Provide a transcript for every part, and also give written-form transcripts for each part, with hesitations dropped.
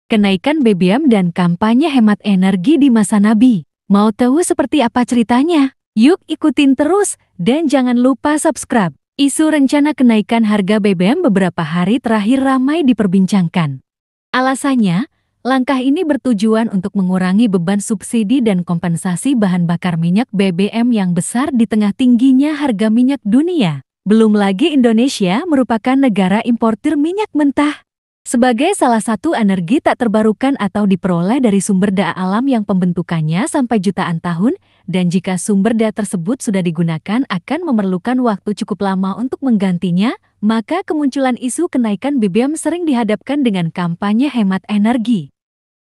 kenaikan BBM dan kampanye hemat energi di masa Nabi. Mau tahu seperti apa ceritanya? Yuk ikutin terus dan jangan lupa subscribe. Isu rencana kenaikan harga BBM beberapa hari terakhir ramai diperbincangkan. Alasannya, langkah ini bertujuan untuk mengurangi beban subsidi dan kompensasi bahan bakar minyak BBM yang besar di tengah tingginya harga minyak dunia. Belum lagi Indonesia merupakan negara importir minyak mentah. Sebagai salah satu energi tak terbarukan atau diperoleh dari sumber daya alam yang pembentukannya sampai jutaan tahun, dan jika sumber daya tersebut sudah digunakan akan memerlukan waktu cukup lama untuk menggantinya, maka kemunculan isu kenaikan BBM sering dihadapkan dengan kampanye hemat energi.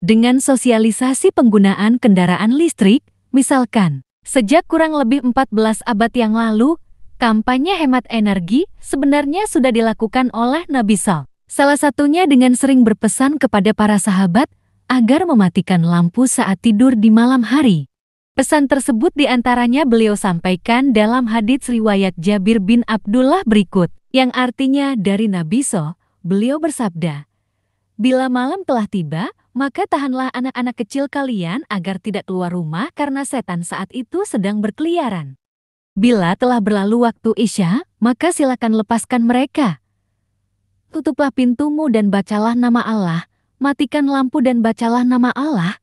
Dengan sosialisasi penggunaan kendaraan listrik, misalkan, sejak kurang lebih 14 abad yang lalu, kampanye hemat energi sebenarnya sudah dilakukan oleh Nabi SAW. Salah satunya dengan sering berpesan kepada para sahabat agar mematikan lampu saat tidur di malam hari. Pesan tersebut diantaranya beliau sampaikan dalam hadits riwayat Jabir bin Abdullah berikut, yang artinya dari Nabi SAW, beliau bersabda, "Bila malam telah tiba, maka tahanlah anak-anak kecil kalian agar tidak keluar rumah karena setan saat itu sedang berkeliaran. Bila telah berlalu waktu Isya, maka silakan lepaskan mereka. Tutuplah pintumu dan bacalah nama Allah, matikan lampu dan bacalah nama Allah.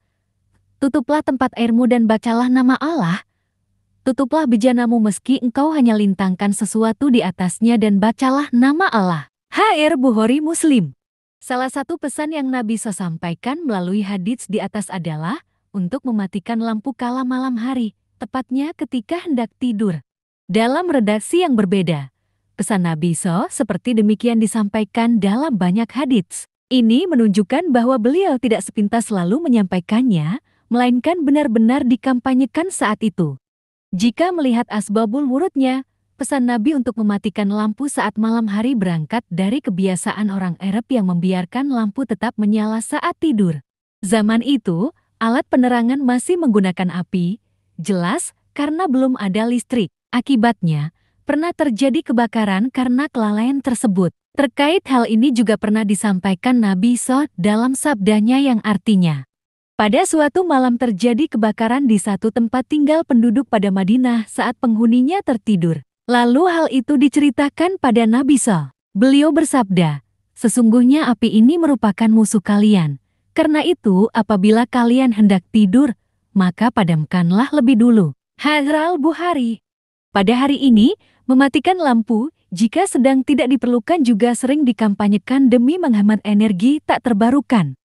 Tutuplah tempat airmu dan bacalah nama Allah. Tutuplah bejanamu meski engkau hanya lintangkan sesuatu di atasnya dan bacalah nama Allah." HR Bukhari Muslim. Salah satu pesan yang Nabi SAW sampaikan melalui hadits di atas adalah untuk mematikan lampu kala malam hari, tepatnya ketika hendak tidur. Dalam redaksi yang berbeda, pesan Nabi SAW seperti demikian disampaikan dalam banyak hadits. Ini menunjukkan bahwa beliau tidak sepintas selalu menyampaikannya, melainkan benar-benar dikampanyekan saat itu. Jika melihat asbabul wurudnya, pesan Nabi untuk mematikan lampu saat malam hari berangkat dari kebiasaan orang Arab yang membiarkan lampu tetap menyala saat tidur. Zaman itu, alat penerangan masih menggunakan api, jelas karena belum ada listrik. Akibatnya, pernah terjadi kebakaran karena kelalaian tersebut. Terkait hal ini juga pernah disampaikan Nabi SAW dalam sabdanya yang artinya, pada suatu malam terjadi kebakaran di satu tempat tinggal penduduk pada Madinah saat penghuninya tertidur. Lalu hal itu diceritakan pada Nabi SAW. Beliau bersabda, "Sesungguhnya api ini merupakan musuh kalian. Karena itu apabila kalian hendak tidur, maka padamkanlah lebih dulu." Hadral Bukhari. Pada hari ini, mematikan lampu jika sedang tidak diperlukan juga sering dikampanyekan demi menghemat energi tak terbarukan.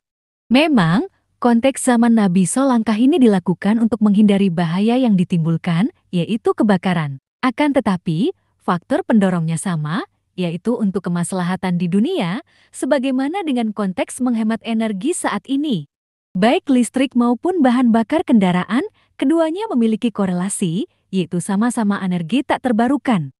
Memang, konteks zaman Nabi SAW langkah ini dilakukan untuk menghindari bahaya yang ditimbulkan, yaitu kebakaran. Akan tetapi, faktor pendorongnya sama, yaitu untuk kemaslahatan di dunia, sebagaimana dengan konteks menghemat energi saat ini. Baik listrik maupun bahan bakar kendaraan, keduanya memiliki korelasi, yaitu sama-sama energi tak terbarukan.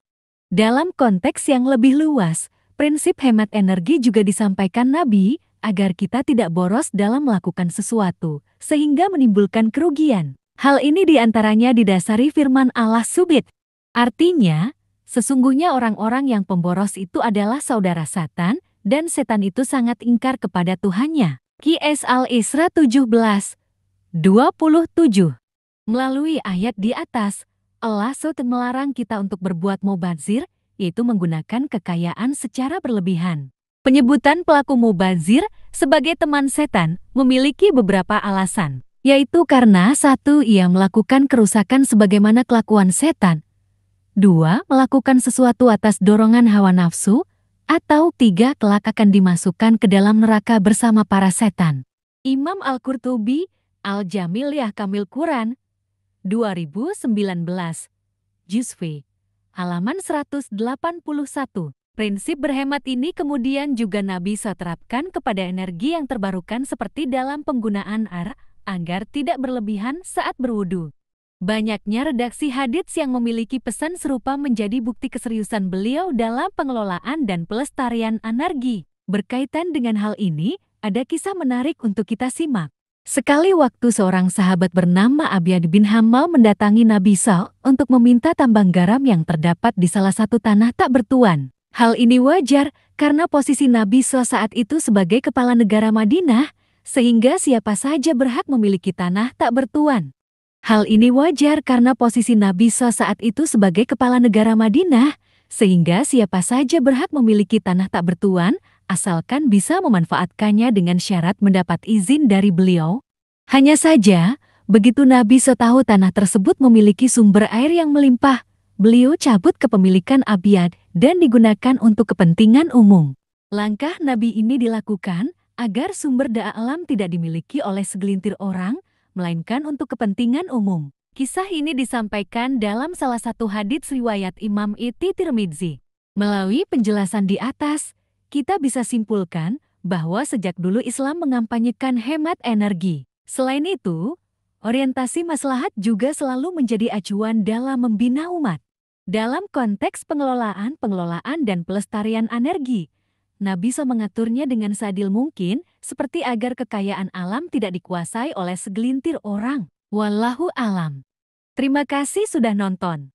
Dalam konteks yang lebih luas, prinsip hemat energi juga disampaikan Nabi agar kita tidak boros dalam melakukan sesuatu, sehingga menimbulkan kerugian. Hal ini diantaranya didasari firman Allah Subhanahu. Artinya, sesungguhnya orang-orang yang pemboros itu adalah saudara setan, dan setan itu sangat ingkar kepada Tuhannya. Qs Al-Isra 17:27. Melalui ayat di atas, Allah SWT melarang kita untuk berbuat mubazir, yaitu menggunakan kekayaan secara berlebihan. Penyebutan pelaku mubazir sebagai teman setan memiliki beberapa alasan, yaitu karena 1. Ia melakukan kerusakan sebagaimana kelakuan setan, 2. Melakukan sesuatu atas dorongan hawa nafsu, atau 3. Kelak akan dimasukkan ke dalam neraka bersama para setan. Imam Al-Qurtubi, Al-Jamil Yahkamil Quran, 2019, Juz V, halaman 181. Prinsip berhemat ini kemudian juga Nabi SAW terapkan kepada energi yang terbarukan seperti dalam penggunaan air, agar tidak berlebihan saat berwudu. Banyaknya redaksi hadits yang memiliki pesan serupa menjadi bukti keseriusan beliau dalam pengelolaan dan pelestarian energi. Berkaitan dengan hal ini, ada kisah menarik untuk kita simak. Sekali waktu seorang sahabat bernama Abyad bin Hammal mendatangi Nabi SAW untuk meminta tambang garam yang terdapat di salah satu tanah tak bertuan. Hal ini wajar karena posisi Nabi SAW saat itu sebagai kepala negara Madinah sehingga siapa saja berhak memiliki tanah tak bertuan. Hal ini wajar karena posisi Nabi SAW saat itu sebagai kepala negara Madinah, sehingga siapa saja berhak memiliki tanah tak bertuan, asalkan bisa memanfaatkannya dengan syarat mendapat izin dari beliau. Hanya saja, begitu Nabi SAW tahu tanah tersebut memiliki sumber air yang melimpah, beliau cabut kepemilikan Abiyad dan digunakan untuk kepentingan umum. Langkah Nabi ini dilakukan agar sumber daya alam tidak dimiliki oleh segelintir orang, melainkan untuk kepentingan umum. Kisah ini disampaikan dalam salah satu hadits riwayat Imam Tirmidzi. Melalui penjelasan di atas, kita bisa simpulkan bahwa sejak dulu Islam mengampanyekan hemat energi. Selain itu, orientasi maslahat juga selalu menjadi acuan dalam membina umat. Dalam konteks pengelolaan dan pelestarian energi, Nabi SAW mengaturnya dengan seadil mungkin, seperti agar kekayaan alam tidak dikuasai oleh segelintir orang. Wallahu alam. Terima kasih sudah nonton.